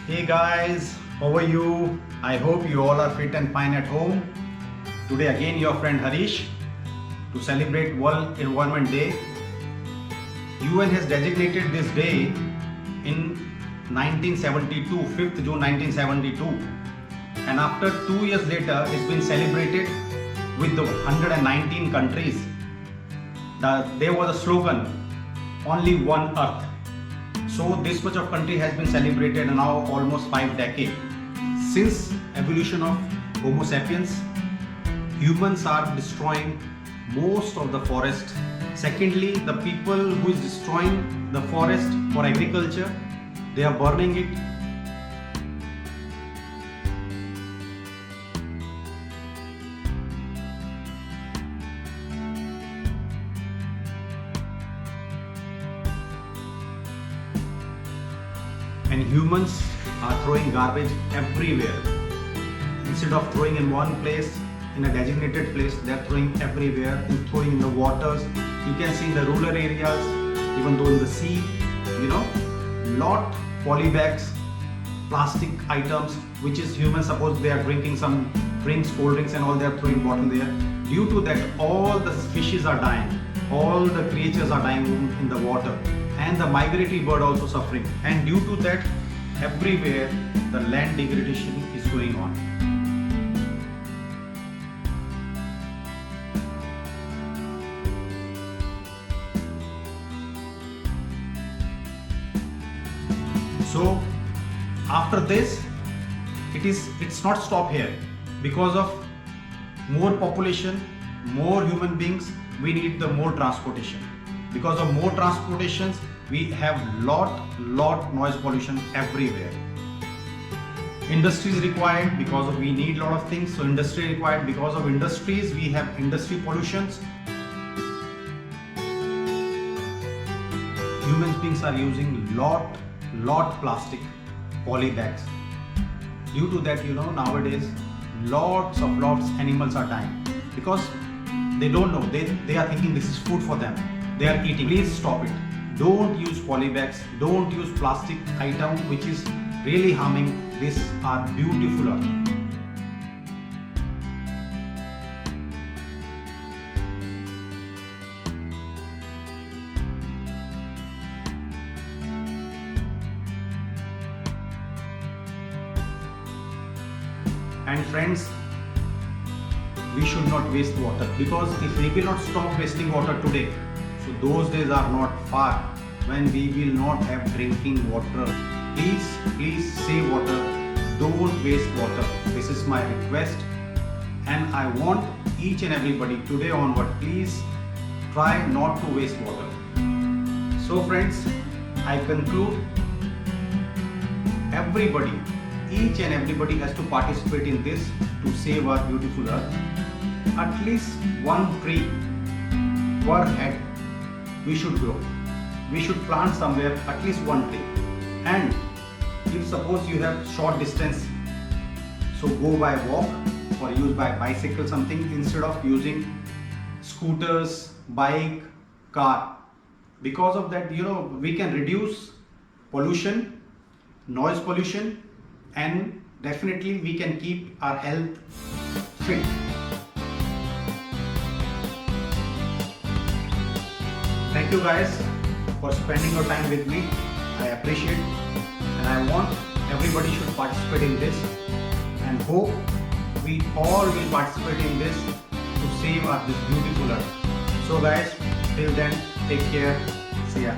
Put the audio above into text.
Hey guys, how are you? I hope you all are fit and fine at home. Today again your friend Harish to celebrate World Environment Day. UN has designated this day in 1972, 5th June 1972, and after 2 years later it's been celebrated with the 119 countries. There was a slogan, only one earth. So this much of country has been celebrated now almost 5 decades. Since evolution of Homo sapiens, humans are destroying most of the forest. Secondly, the people who is destroying the forest for agriculture, they are burning it. And humans are throwing garbage everywhere. Instead of throwing in one place, in a designated place, they are throwing everywhere, and throwing in the waters. You can see in the rural areas, even though in the sea, lot polybags, plastic items, which is humans, suppose they are drinking some drinks, cold drinks and all, they are throwing bottle there. Due to that, all the fishes are dying, all the creatures are dying in the water, and the migratory bird also suffering. And due to that, everywhere the land degradation is going on. So after this, it's not stop here. Because of more population, more human beings, we need the more transportation. Because of more transportations, we have lot noise pollution everywhere. Industry is required because of we need lot of things. So industry required, because of industries we have industry pollutions. Human beings are using lot plastic poly bags. Due to that, nowadays lots animals are dying because they don't know, they are thinking this is food for them, they are eating. Please stop it. Don't use poly bags, don't use plastic item which is really harming this our beautiful earth. And friends, we should not waste water, because if we will not stop wasting water today, so those days are not far when we will not have drinking water. Please save water, don't waste water. This is my request, and I want each and everybody today onward, please try not to waste water. So friends, I conclude, each and everybody has to participate in this to save our beautiful earth. At least one tree per head we should grow. We should plant somewhere at least one tree. And if suppose you have short distance, so go by walk or use by bicycle something, instead of using scooters, bike, car. Because of that, we can reduce pollution, noise pollution, and definitely we can keep our health fit. Thank you guys for spending your time with me. I appreciate, and I want everybody should participate in this, and hope we all will participate in this to save our this beautiful earth. So guys, till then, take care. See ya.